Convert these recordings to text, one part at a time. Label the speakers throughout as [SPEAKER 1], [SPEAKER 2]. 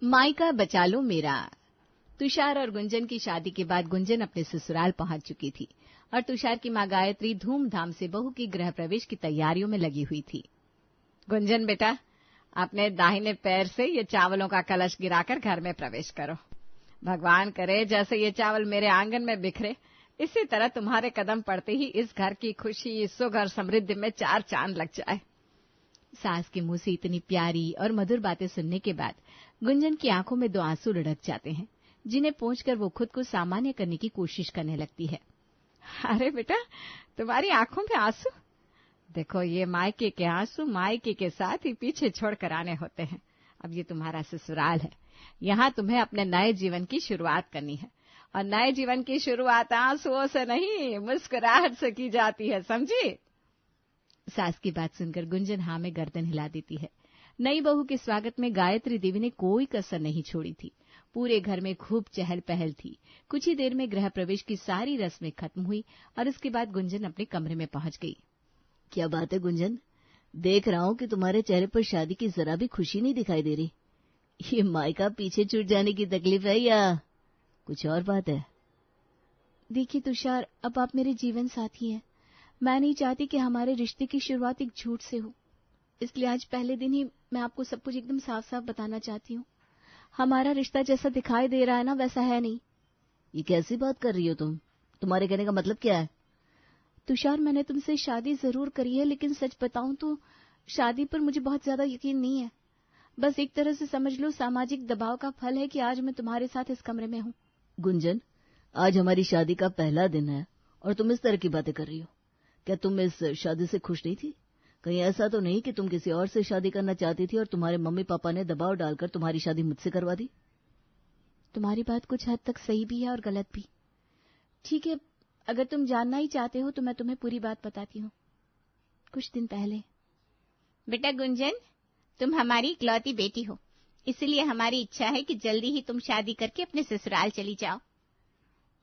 [SPEAKER 1] मायका बचा लो मेरा। तुषार और गुंजन की शादी के बाद गुंजन अपने ससुराल पहुंच चुकी थी और तुषार की मां गायत्री धूमधाम से बहू की गृह प्रवेश की तैयारियों में लगी हुई थी। गुंजन बेटा, अपने दाहिने पैर से ये चावलों का कलश गिराकर घर में प्रवेश करो। भगवान करे जैसे ये चावल मेरे आंगन में बिखरे, इसी तरह तुम्हारे कदम पड़ते ही इस घर की खुशी, सुख और समृद्धि में 4 चांद लग जाए। सास के मुंह से इतनी प्यारी और मधुर बातें सुनने के बाद गुंजन की आंखों में 2 आंसू लुढ़क जाते हैं, जिन्हें पोंछकर वो खुद को सामान्य करने की कोशिश करने लगती है। अरे बेटा, तुम्हारी आंखों में आंसू? देखो, ये मायके के आंसू मायके के साथ ही पीछे छोड़कर आने होते हैं। अब ये तुम्हारा ससुराल है, यहाँ तुम्हें अपने नए जीवन की शुरुआत करनी है, और नए जीवन की शुरुआत आंसुओं से नहीं, मुस्कुराहट से की जाती है, समझी? सास की बात सुनकर गुंजन हाँ में गर्दन हिला देती है। नई बहू के स्वागत में गायत्री देवी ने कोई कसर नहीं छोड़ी थी। पूरे घर में खूब चहल पहल थी। कुछ ही देर में गृह प्रवेश की सारी रस्में खत्म हुई और इसके बाद गुंजन अपने कमरे में पहुंच गई।
[SPEAKER 2] क्या बात है गुंजन, देख रहा हूं कि तुम्हारे चेहरे पर शादी की जरा भी खुशी नहीं दिखाई दे रही। ये मायका पीछे छूट जाने की तकलीफ है या कुछ और बात है?
[SPEAKER 3] देखिए तुषार, अब आप मेरे जीवन साथी हैं। मैं नहीं चाहती कि हमारे रिश्ते की शुरुआत एक झूठ से हो, इसलिए आज पहले दिन ही मैं आपको सब कुछ एकदम साफ साफ बताना चाहती हूँ। हमारा रिश्ता जैसा दिखाई दे रहा है ना, वैसा है नहीं।
[SPEAKER 2] ये कैसी बात कर रही हो तुम? तुम्हारे कहने का मतलब क्या है?
[SPEAKER 3] तुषार, मैंने तुमसे शादी जरूर करी है, लेकिन सच बताऊं तो शादी पर मुझे बहुत ज्यादा यकीन नहीं है। बस एक तरह से समझ लो, सामाजिक दबाव का फल है कि आज मैं तुम्हारे साथ इस कमरे में हूँ।
[SPEAKER 2] गुंजन, आज हमारी शादी का पहला दिन है और तुम इस तरह की बातें कर रही हो। क्या तुम इस शादी से खुश नहीं थी? कहीं ऐसा तो नहीं कि तुम किसी और से शादी करना चाहती थी और तुम्हारे मम्मी पापा ने दबाव डालकर तुम्हारी शादी मुझसे करवा दी?
[SPEAKER 3] तुम्हारी बात कुछ हद तक सही भी है और गलत भी। ठीक है, अगर तुम जानना ही चाहते हो तो मैं तुम्हें पूरी बात बताती हूँ। कुछ दिन पहले।
[SPEAKER 1] बेटा गुंजन, तुम हमारी इकलौती बेटी हो, इसलिए हमारी इच्छा है कि जल्दी ही तुम शादी करके अपने ससुराल चली जाओ।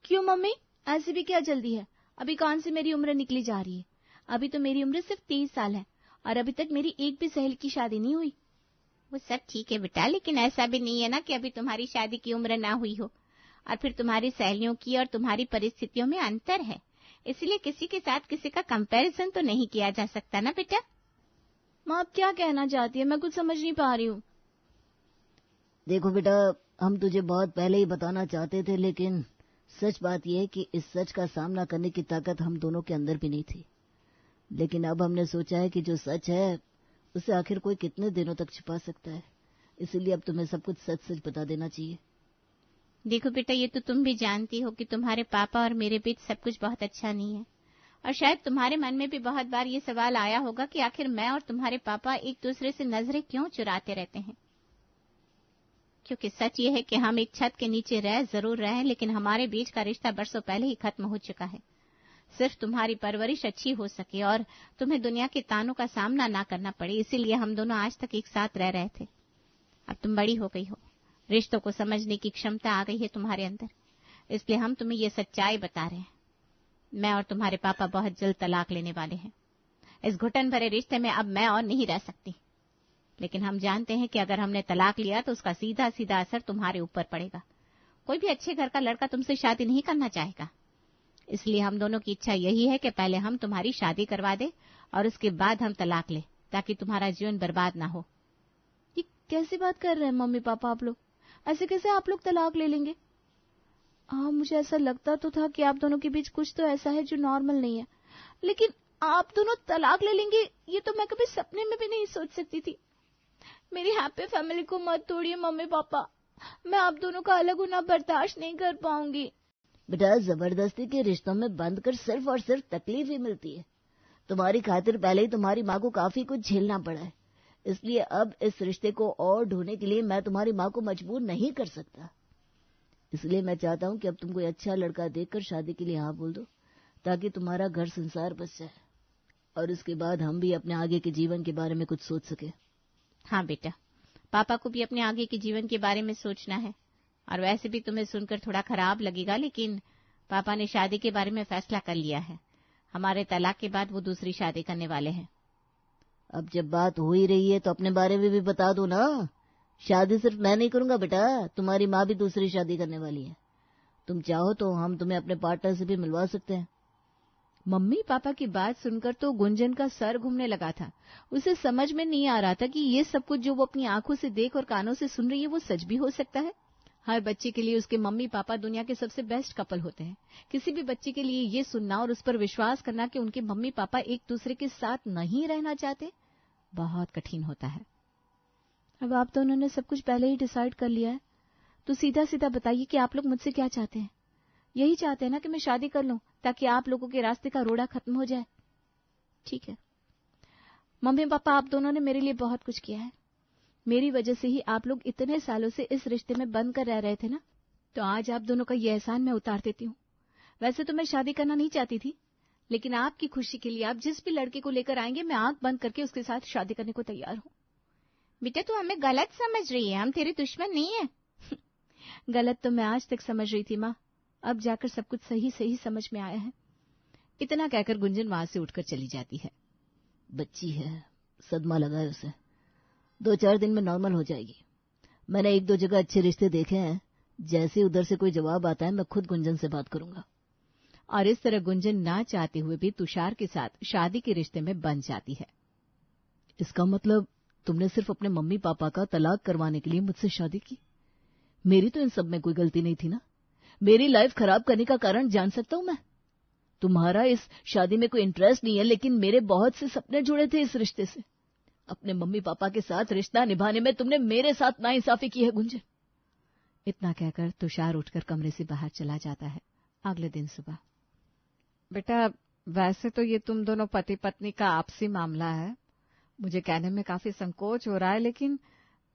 [SPEAKER 3] क्यों मम्मी, ऐसी भी क्या जल्दी है? अभी कौन सी मेरी उम्र निकली जा रही है? अभी तो मेरी उम्र सिर्फ 23 साल है और अभी तक मेरी एक भी सहेली की शादी नहीं हुई।
[SPEAKER 1] वो सब ठीक है बेटा, लेकिन ऐसा भी नहीं है ना कि अभी तुम्हारी शादी की उम्र ना हुई हो, और फिर तुम्हारी सहेलियों की और तुम्हारी परिस्थितियों में अंतर है, इसलिए किसी के साथ किसी का कंपैरिजन तो नहीं किया जा सकता ना बेटा।
[SPEAKER 3] माँ, आप क्या कहना चाहती है? मैं कुछ समझ नहीं पा रही हूँ।
[SPEAKER 2] देखो बेटा, हम तुझे बहुत पहले ही बताना चाहते थे, लेकिन सच बात यह है कि इस सच का सामना करने की ताकत हम दोनों के अंदर भी नहीं थी। लेकिन अब हमने सोचा है कि जो सच है उसे आखिर कोई कितने दिनों तक छिपा सकता है, इसीलिए अब तुम्हें सब कुछ सच सच बता देना चाहिए।
[SPEAKER 1] देखो बेटा, ये तो तुम भी जानती हो कि तुम्हारे पापा और मेरे बीच सब कुछ बहुत अच्छा नहीं है, और शायद तुम्हारे मन में भी बहुत बार ये सवाल आया होगा कि आखिर मैं और तुम्हारे पापा एक दूसरे से नजरें क्यों चुराते रहते हैं। क्योंकि सच ये है कि हम एक छत के नीचे रह जरूर रहे, लेकिन हमारे बीच का रिश्ता बरसों पहले ही खत्म हो चुका है। सिर्फ तुम्हारी परवरिश अच्छी हो सके और तुम्हें दुनिया के तानों का सामना ना करना पड़े, इसीलिए हम दोनों आज तक एक साथ रह रहे थे। अब तुम बड़ी हो गई हो, रिश्तों को समझने की क्षमता आ गई है तुम्हारे अंदर, इसलिए हम तुम्हें ये सच्चाई बता रहे हैं। मैं और तुम्हारे पापा बहुत जल्द तलाक लेने वाले हैं। इस घुटन भरे रिश्ते में अब मैं और नहीं रह सकती, लेकिन हम जानते हैं कि अगर हमने तलाक लिया तो उसका सीधा सीधा असर तुम्हारे ऊपर पड़ेगा। कोई भी अच्छे घर का लड़का तुमसे शादी नहीं करना चाहेगा, इसलिए हम दोनों की इच्छा यही है कि पहले हम तुम्हारी शादी करवा दे और उसके बाद हम तलाक ले, ताकि तुम्हारा जीवन बर्बाद ना हो।
[SPEAKER 3] ये कैसी बात कर रहे हैं मम्मी पापा आप लोग? ऐसे कैसे आप लोग तलाक ले लेंगे? हाँ, मुझे ऐसा लगता तो था कि आप दोनों के बीच कुछ तो ऐसा है जो नॉर्मल नहीं है, लेकिन आप दोनों तलाक ले लेंगे ये तो मैं कभी सपने में भी नहीं सोच सकती थी। मेरी हैप्पी फैमिली को मत तोड़िए मम्मी पापा, मैं आप दोनों का अलग होना बर्दाश्त नहीं कर पाऊंगी।
[SPEAKER 2] बेटा, जबरदस्ती के रिश्तों में बंद कर सिर्फ और सिर्फ तकलीफ ही मिलती है। तुम्हारी खातिर पहले ही तुम्हारी माँ को काफी कुछ झेलना पड़ा है, इसलिए अब इस रिश्ते को और ढोने के लिए मैं तुम्हारी माँ को मजबूर नहीं कर सकता। इसलिए मैं चाहता हूँ कि अब तुम कोई अच्छा लड़का देखकर शादी के लिए हाँ बोल दो, ताकि तुम्हारा घर संसार बस जाए और उसके बाद हम भी अपने आगे के जीवन के बारे में कुछ सोच सके।
[SPEAKER 1] हाँ बेटा, पापा को भी अपने आगे के जीवन के बारे में सोचना है, और वैसे भी तुम्हें सुनकर थोड़ा खराब लगेगा, लेकिन पापा ने शादी के बारे में फैसला कर लिया है। हमारे तलाक के बाद वो दूसरी शादी करने वाले हैं।
[SPEAKER 2] अब जब बात हो ही रही है तो अपने बारे में भी बता दो ना, शादी सिर्फ मैं नहीं करूंगा बेटा, तुम्हारी माँ भी दूसरी शादी करने वाली है। तुम चाहो तो हम तुम्हें अपने पार्टनर से भी मिलवा सकते हैं।
[SPEAKER 1] मम्मी पापा की बात सुनकर तो गुंजन का सर घूमने लगा था। उसे समझ में नहीं आ रहा था कि ये सब कुछ जो वो अपनी आंखों से देख और कानों से सुन रही है वो सच भी हो सकता है। हर बच्चे के लिए उसके मम्मी पापा दुनिया के सबसे बेस्ट कपल होते हैं। किसी भी बच्चे के लिए ये सुनना और उस पर विश्वास करना कि उनके मम्मी पापा एक दूसरे के साथ नहीं रहना चाहते, बहुत कठिन होता है।
[SPEAKER 3] अब आप दोनों ने सब कुछ पहले ही डिसाइड कर लिया है, तो सीधा सीधा बताइए कि आप लोग मुझसे क्या चाहते हैं। यही चाहते हैं ना कि मैं शादी कर लूं, ताकि आप लोगों के रास्ते का रोड़ा खत्म हो जाए। ठीक है, मम्मी पापा आप दोनों ने मेरे लिए बहुत कुछ किया है। मेरी वजह से ही आप लोग इतने सालों से इस रिश्ते में बंद कर रह रहे थे ना, तो आज आप दोनों का ये एहसान मैं उतार देती हूँ। वैसे तो मैं शादी करना नहीं चाहती थी, लेकिन आपकी खुशी के लिए आप जिस भी लड़के को लेकर आएंगे मैं आंख बंद करके उसके साथ शादी करने को तैयार हूँ।
[SPEAKER 1] बेटा तू हमें गलत समझ रही है, हम तेरे दुश्मन नहीं है।
[SPEAKER 3] गलत तो मैं आज तक समझ रही थी माँ, अब जाकर सब कुछ सही सही समझ में आया है।
[SPEAKER 1] इतना कहकर गुंजन वहां से उठकर चली जाती है।
[SPEAKER 2] बच्ची है, सदमा लगा है उसे, 2-4 दिन में नॉर्मल हो जाएगी। मैंने 1-2 जगह अच्छे रिश्ते देखे हैं, जैसे उधर से कोई जवाब आता है मैं खुद गुंजन से बात करूंगा।
[SPEAKER 1] और इस तरह गुंजन ना चाहते हुए भी तुषार के साथ शादी के रिश्ते में बंध जाती है।
[SPEAKER 2] इसका मतलब तुमने सिर्फ अपने मम्मी पापा का तलाक करवाने के लिए मुझसे शादी की? मेरी तो इन सब में कोई गलती नहीं थी ना। मेरी लाइफ खराब करने का कारण जान सकता हूं मैं? तुम्हारा इस शादी में कोई इंटरेस्ट नहीं है, लेकिन मेरे बहुत से सपने जुड़े थे इस रिश्ते से। अपने मम्मी पापा के साथ रिश्ता निभाने में तुमने मेरे साथ नाइंसाफी की है गुंजन।
[SPEAKER 1] इतना कहकर तुषार उठकर कमरे से बाहर चला जाता है। अगले दिन सुबह, बेटा वैसे तो ये तुम दोनों पति पत्नी का आपसी मामला है, मुझे कहने में काफी संकोच हो रहा है, लेकिन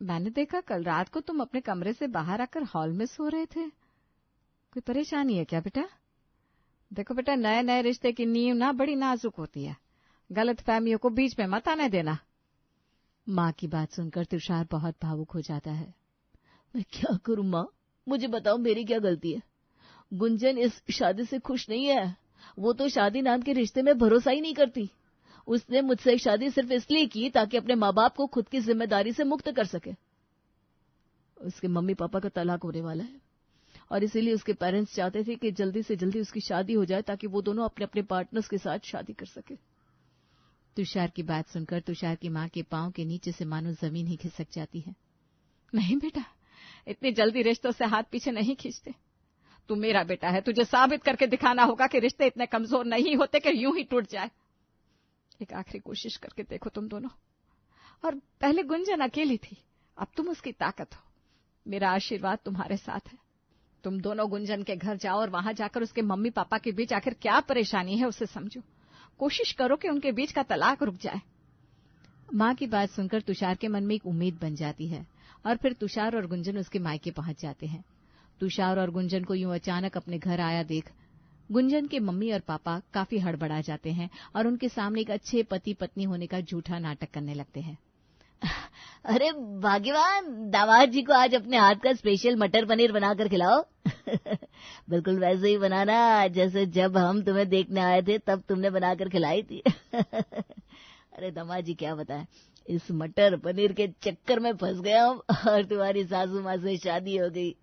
[SPEAKER 1] मैंने देखा कल रात को तुम अपने कमरे से बाहर आकर हॉल में सो रहे थे। कोई परेशानी है क्या बेटा? देखो बेटा, नए नए रिश्ते की नींव ना बड़ी नाजुक होती है, गलत फहमियों को बीच में मत आने देना। माँ की बात सुनकर तुषार बहुत भावुक हो जाता है।
[SPEAKER 2] मैं क्या करूं माँ, मुझे बताओ मेरी क्या गलती है? गुंजन इस शादी से खुश नहीं है। वो तो शादी नाम के रिश्ते में भरोसा ही नहीं करती। उसने मुझसे शादी सिर्फ इसलिए की ताकि अपने माँ बाप को खुद की जिम्मेदारी से मुक्त कर सके। उसके मम्मी पापा का तलाक होने वाला है और इसीलिए उसके पेरेंट्स चाहते थे कि जल्दी से जल्दी उसकी शादी हो जाए ताकि वो दोनों अपने अपने पार्टनर्स के साथ शादी कर सके।
[SPEAKER 1] तुषार की बात सुनकर तुषार की माँ के पांव के नीचे से मानो जमीन ही खिसक जाती है। नहीं बेटा, इतनी जल्दी रिश्तों से हाथ पीछे नहीं खींचते। तू मेरा बेटा है, तुझे साबित करके दिखाना होगा कि रिश्ते इतने कमजोर नहीं होते कि यूं ही टूट जाए। एक आखिरी कोशिश करके देखो तुम दोनों। और पहले गुंजन अकेली थी, अब तुम उसकी ताकत हो। मेरा आशीर्वाद तुम्हारे साथ है। तुम दोनों गुंजन के घर जाओ और वहां जाकर उसके मम्मी पापा के बीच आखिर क्या परेशानी है उसे समझो। कोशिश करो कि उनके बीच का तलाक रुक जाए। माँ की बात सुनकर तुषार के मन में एक उम्मीद बन जाती है और फिर तुषार और गुंजन उसके मायके पहुंच जाते हैं। तुषार और गुंजन को यूं अचानक अपने घर आया देख गुंजन के मम्मी और पापा काफी हड़बड़ा जाते हैं और उनके सामने एक अच्छे पति पत्नी होने का झूठा नाटक करने लगते हैं।
[SPEAKER 2] अरे भाग्यवान, दामाद जी को आज अपने हाथ का स्पेशल मटर पनीर बनाकर खिलाओ। बिल्कुल वैसे ही बनाना जैसे जब हम तुम्हें देखने आए थे तब तुमने बनाकर खिलाई थी। अरे दामाद जी क्या बताएं, इस मटर पनीर के चक्कर में फंस गया हूं और तुम्हारी सासू माँ से शादी हो गई।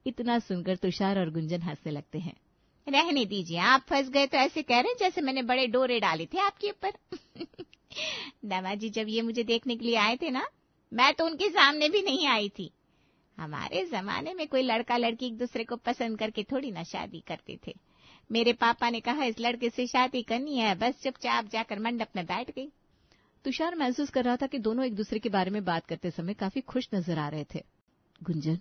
[SPEAKER 1] इतना सुनकर तुषार और गुंजन हंसने लगते हैं। रहने दीजिए, आप फंस गए तो ऐसे कह रहे हैं जैसे मैंने बड़े डोरे डाले थे आपके ऊपर। दामाद जी जब ये मुझे देखने के लिए आए थे ना, मैं तो उनके सामने भी नहीं आई थी। हमारे जमाने में कोई लड़का लड़की एक दूसरे को पसंद करके थोड़ी ना शादी करते थे। मेरे पापा ने कहा इस लड़के से शादी करनी है, बस चुपचाप जाकर मंडप में बैठ गई। तुषार महसूस कर रहा था कि दोनों एक दूसरे के बारे में बात करते समय काफी खुश नजर आ रहे थे।
[SPEAKER 2] गुंजन,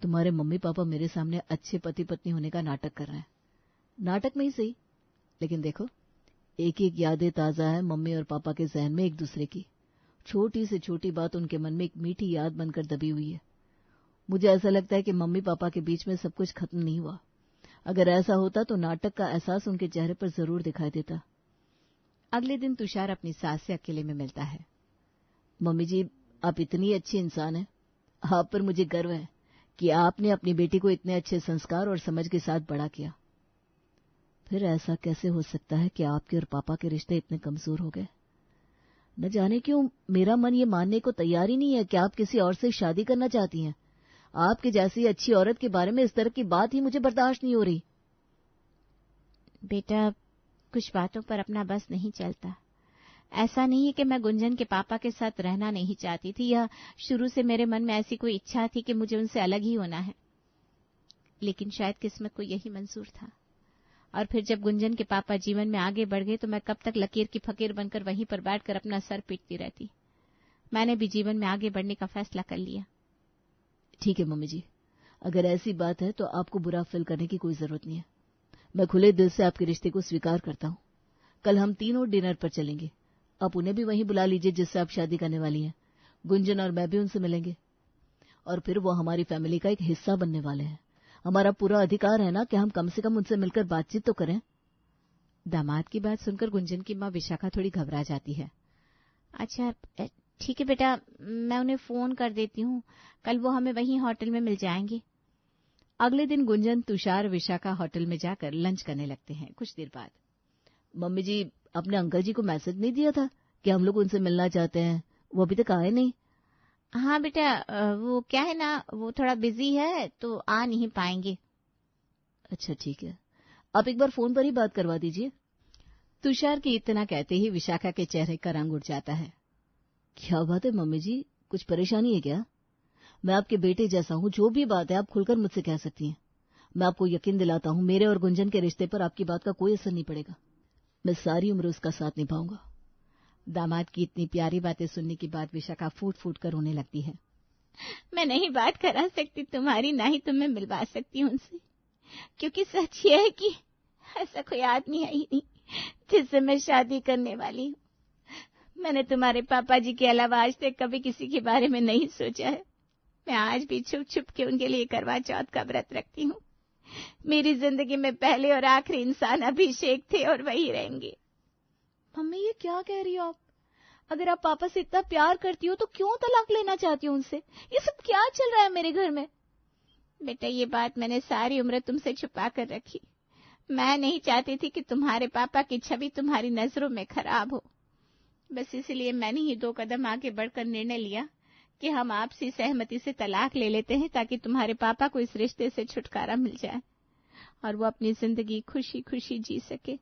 [SPEAKER 2] तुम्हारे मम्मी पापा मेरे सामने अच्छे पति पत्नी होने का नाटक कर रहे हैं। नाटक में ही सही, लेकिन देखो एक एक यादें ताजा है मम्मी और पापा के जहन में एक दूसरे की। छोटी से छोटी बात उनके मन में एक मीठी याद बनकर दबी हुई है। मुझे ऐसा लगता है कि मम्मी पापा के बीच में सब कुछ खत्म नहीं हुआ। अगर ऐसा होता तो नाटक का एहसास उनके चेहरे पर जरूर दिखाई देता।
[SPEAKER 1] अगले दिन तुषार अपनी सास से अकेले में मिलता है।
[SPEAKER 2] मम्मी जी, आप इतनी अच्छी इंसान हैं। आप पर मुझे गर्व है कि आपने अपनी बेटी को इतने अच्छे संस्कार और समझ के साथ बड़ा किया। फिर ऐसा कैसे हो सकता है कि आपके और पापा के रिश्ते इतने कमजोर हो गए? न जाने क्यों मेरा मन ये मानने को तैयार ही नहीं है कि आप किसी और से शादी करना चाहती हैं। आपके जैसी अच्छी औरत के बारे में इस तरह की बात ही मुझे बर्दाश्त नहीं हो रही।
[SPEAKER 3] बेटा, कुछ बातों पर अपना बस नहीं चलता। ऐसा नहीं है कि मैं गुंजन के पापा के साथ रहना नहीं चाहती थी, या शुरू से मेरे मन में ऐसी कोई इच्छा थी कि मुझे उनसे अलग ही होना है, लेकिन शायद किस्मत को यही मंजूर था। और फिर जब गुंजन के पापा जीवन में आगे बढ़ गए तो मैं कब तक लकीर की फकीर बनकर वहीं पर बैठकर अपना सर पीटती रहती। मैंने भी जीवन में आगे बढ़ने का फैसला कर लिया।
[SPEAKER 2] ठीक है मम्मी जी, अगर ऐसी बात है तो आपको बुरा फील करने की कोई जरूरत नहीं है। मैं खुले दिल से आपके रिश्ते को स्वीकार करता हूँ। कल हम तीनों डिनर पर चलेंगे। आप उन्हें भी वहीं बुला लीजिए जिससे आप शादी करने वाली हैं। गुंजन और मैं भी उनसे मिलेंगे और फिर वो हमारी फैमिली का एक हिस्सा बनने वाले हैं। हमारा पूरा अधिकार है ना कि हम कम से कम उनसे मिलकर बातचीत तो करें।
[SPEAKER 1] दामाद की बात सुनकर गुंजन की माँ विशाखा थोड़ी घबरा जाती है।
[SPEAKER 3] अच्छा ठीक है बेटा, मैं उन्हें फोन कर देती हूँ, कल वो हमें वहीं होटल में मिल जाएंगे।
[SPEAKER 1] अगले दिन गुंजन, तुषार, विशाखा होटल में जाकर लंच करने लगते हैं। कुछ देर बाद,
[SPEAKER 2] मम्मी जी, अपने अंकल जी को मैसेज नहीं दिया था कि हम लोग उनसे मिलना चाहते हैं? वो अभी तक आए नहीं।
[SPEAKER 3] हाँ बेटा, वो क्या है ना, वो थोड़ा बिजी है तो आ नहीं पाएंगे।
[SPEAKER 2] अच्छा ठीक है, आप एक बार फोन पर ही बात करवा दीजिए।
[SPEAKER 1] तुषार की इतना कहते ही विशाखा के चेहरे का रंग उड़ जाता है।
[SPEAKER 2] क्या बात है मम्मी जी, कुछ परेशानी है क्या? मैं आपके बेटे जैसा हूँ, जो भी बात है आप खुलकर मुझसे कह सकती हैं। मैं आपको यकीन दिलाता हूँ, मेरे और गुंजन के रिश्ते पर आपकी बात का कोई असर नहीं पड़ेगा। मैं सारी उम्र उसका साथ निभाऊंगा।
[SPEAKER 1] दामाद की इतनी प्यारी बातें सुनने के बाद विशाखा फूट फूट कर रोने लगती है।
[SPEAKER 3] मैं नहीं बात करा सकती तुम्हारी, ना ही तुम्हें मिलवा सकती हूँ उनसे, क्योंकि सच ये है कि ऐसा कोई आदमी है ही नहीं जिससे मैं शादी करने वाली हूँ। मैंने तुम्हारे पापा जी के अलावा आज तक कभी किसी के बारे में नहीं सोचा है। मैं आज भी छुप छुप के उनके लिए करवा चौथ का व्रत रखती हूँ। मेरी जिंदगी में पहले और आखिरी इंसान अभिषेक थे और वही रहेंगे।
[SPEAKER 1] मम्मी, ये क्या कह रही हो आप? अगर आप पापा से इतना प्यार करती हो तो क्यों तलाक लेना चाहती हो उनसे? ये सब क्या चल रहा है मेरे घर में?
[SPEAKER 3] बेटा, ये बात मैंने सारी उम्र तुमसे छुपा कर रखी। मैं नहीं चाहती थी कि तुम्हारे पापा की छवि तुम्हारी नजरों में खराब हो। बस इसलिए मैंने ही 2 कदम आगे बढ़कर निर्णय लिया कि हम आपसी सहमति से तलाक ले लेते हैं, ताकि तुम्हारे पापा को इस रिश्ते से छुटकारा मिल जाए और वो अपनी जिंदगी खुशी खुशी जी सके।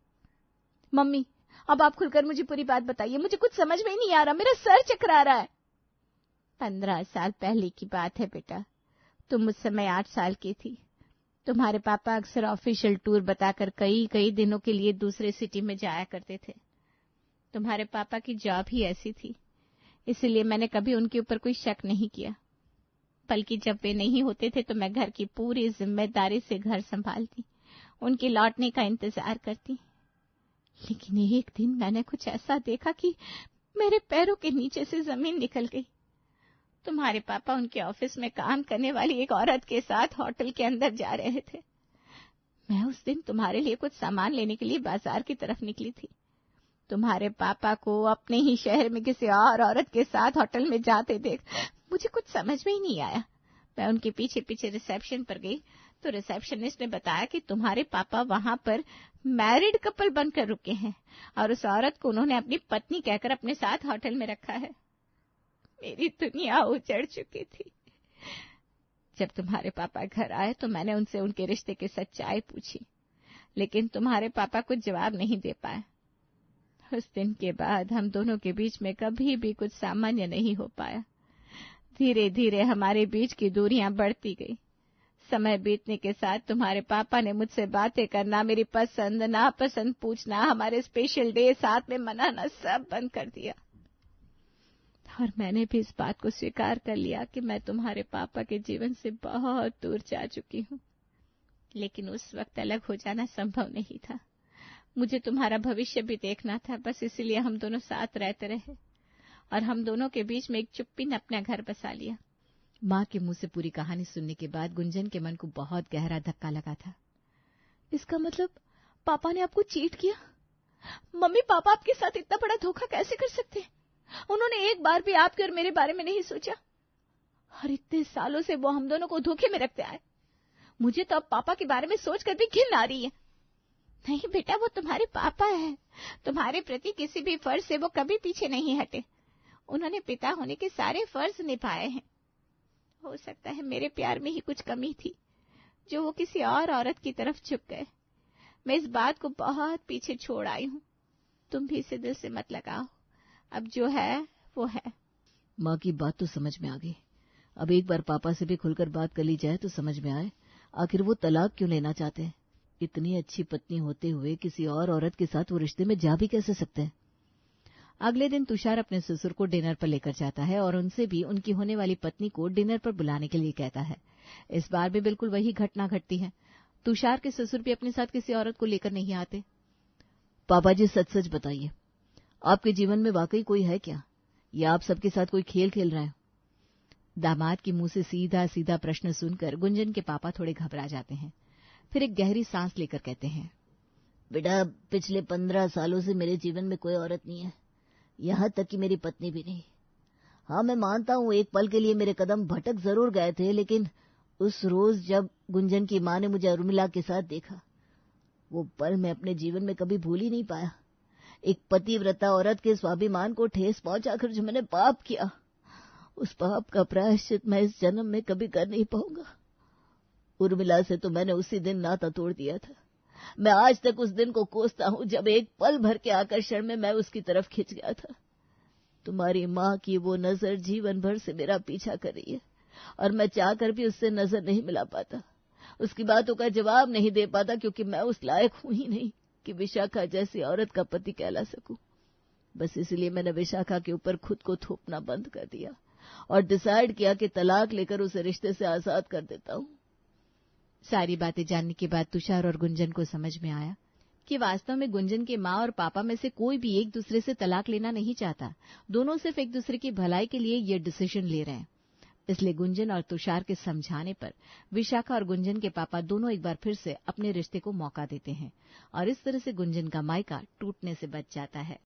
[SPEAKER 1] मम्मी, अब आप खुलकर मुझे पूरी बात बताइए, मुझे कुछ समझ में ही नहीं आ रहा, मेरा सर चकरा रहा है।
[SPEAKER 3] 15 साल पहले की बात है बेटा, तुम उस समय 8 साल की थी। तुम्हारे पापा अक्सर ऑफिशियल टूर बताकर कई दिनों के लिए दूसरे सिटी में जाया करते थे। तुम्हारे पापा की जॉब ही ऐसी थी, इसलिए मैंने कभी उनके ऊपर कोई शक नहीं किया। बल्कि जब वे नहीं होते थे तो मैं घर की पूरी जिम्मेदारी से घर संभालती, उनके लौटने का इंतजार करती। लेकिन एक दिन मैंने कुछ ऐसा देखा कि मेरे पैरों के नीचे से जमीन निकल गई। तुम्हारे पापा उनके ऑफिस में काम करने वाली एक औरत के साथ होटल के अंदर जा रहे थे। मैं उस दिन तुम्हारे लिए कुछ सामान लेने के लिए बाजार की तरफ निकली थी। तुम्हारे पापा को अपने ही शहर में किसी और औरत के साथ होटल में जाते देख मुझे कुछ समझ में ही नहीं आया। मैं उनके पीछे पीछे रिसेप्शन पर गई तो रिसेप्शनिस्ट ने बताया कि तुम्हारे पापा वहां पर मैरिड कपल बनकर रुके हैं और उस औरत को उन्होंने अपनी पत्नी कहकर अपने साथ होटल में रखा है। मेरी दुनिया उजड़ चुकी थी। जब तुम्हारे पापा घर आए तो मैंने उनसे उनके रिश्ते की सच्चाई पूछी, लेकिन तुम्हारे पापा कुछ जवाब नहीं दे पाए। उस दिन के बाद हम दोनों के बीच में कभी भी कुछ सामान्य नहीं हो पाया। धीरे धीरे हमारे बीच की दूरियां बढ़ती गई। समय बीतने के साथ तुम्हारे पापा ने मुझसे बातें करना, मेरी पसंद नापसंद पूछना, हमारे स्पेशल डे साथ में मनाना सब बंद कर दिया। और मैंने भी इस बात को स्वीकार कर लिया कि मैं तुम्हारे पापा के जीवन से बहुत दूर जा चुकी हूँ। लेकिन उस वक्त अलग हो जाना संभव नहीं था। मुझे तुम्हारा भविष्य भी देखना था, बस इसलिए हम दोनों साथ रहते रहे और हम दोनों के बीच में एक चुप्पी ने अपना घर बसा लिया।
[SPEAKER 1] माँ के मुंह से पूरी कहानी सुनने के बाद गुंजन के मन को बहुत गहरा धक्का लगा था। इसका मतलब पापा ने आपको चीट किया? मम्मी, पापा आपके साथ इतना बड़ा धोखा कैसे कर सकते हैं? उन्होंने एक बार भी आपके और मेरे बारे में नहीं सोचा और इतने सालों से वो हम दोनों को धोखे में रखते आए। मुझे तो अब पापा के बारे में सोचकर भी घिन आ रही है।
[SPEAKER 3] नहीं बेटा, वो तुम्हारे पापा है। तुम्हारे प्रति किसी भी फर्ज से वो कभी पीछे नहीं हटे। उन्होंने पिता होने के सारे फर्ज निभाए हैं। हो सकता है मेरे प्यार में ही कुछ कमी थी, जो वो किसी और औरत की तरफ झुक गए। मैं इस बात को बहुत पीछे छोड़ आई हूँ। तुम भी इसे दिल से मत लगाओ। अब जो है वो है।
[SPEAKER 2] माँ की बात तो समझ में आ गई। अब एक बार पापा से भी खुलकर बात कर ली जाए तो समझ में आए आखिर वो तलाक क्यों लेना चाहते हैं। इतनी अच्छी पत्नी होते हुए किसी और औरत के साथ वो रिश्ते में जा भी कैसे सकते हैं।
[SPEAKER 1] अगले दिन तुषार अपने ससुर को डिनर पर लेकर जाता है और उनसे भी उनकी होने वाली पत्नी को डिनर पर बुलाने के लिए कहता है। इस बार भी बिल्कुल वही घटना घटती है। तुषार के ससुर भी अपने साथ किसी औरत को लेकर नहीं आते।
[SPEAKER 2] पापा जी, सच सच बताइए, आपके जीवन में वाकई कोई है क्या, या आप सबके साथ कोई खेल खेल रहे हैं?
[SPEAKER 1] दामाद के मुंह से सीधा सीधा प्रश्न सुनकर गुंजन के पापा थोड़े घबरा जाते हैं। फिर एक गहरी सांस लेकर कहते हैं,
[SPEAKER 2] बेटा, पिछले 15 सालों से मेरे जीवन में कोई औरत नहीं है, यहाँ तक कि मेरी पत्नी भी नहीं। हाँ, मैं मानता हूँ एक पल के लिए मेरे कदम भटक जरूर गए थे, लेकिन उस रोज जब गुंजन की माँ ने मुझे उर्मिला के साथ देखा, वो पल मैं अपने जीवन में कभी भूल ही नहीं पाया। एक पतिव्रता औरत के स्वाभिमान को ठेस पहुंचाकर जो मैंने पाप किया, उस पाप का प्रायश्चित मैं इस जन्म में कभी कर नहीं पाऊंगा। उर्मिला से तो मैंने उसी दिन नाता तोड़ दिया था। मैं आज तक उस दिन को कोसता हूँ जब एक पल भर के आकर्षण में मैं उसकी तरफ खिंच गया था। तुम्हारी माँ की वो नजर जीवन भर से मेरा पीछा कर रही है और मैं चाहकर भी उससे नजर नहीं मिला पाता, उसकी बातों का जवाब नहीं दे पाता, क्योंकि मैं उस लायक हूं ही नहीं कि विशाखा जैसी औरत का पति कहला सकूं। बस इसलिए मैंने विशाखा के ऊपर खुद को थोपना बंद कर दिया और डिसाइड किया कि तलाक लेकर उसे रिश्ते से आजाद कर देता हूं।
[SPEAKER 1] सारी बातें जानने के बाद तुषार और गुंजन को समझ में आया कि वास्तव में गुंजन के माँ और पापा में से कोई भी एक दूसरे से तलाक लेना नहीं चाहता। दोनों सिर्फ एक दूसरे की भलाई के लिए ये डिसीजन ले रहे हैं। इसलिए गुंजन और तुषार के समझाने पर विशाखा और गुंजन के पापा दोनों एक बार फिर से अपने रिश्ते को मौका देते हैं और इस तरह से गुंजन का मायका टूटने से बच जाता है।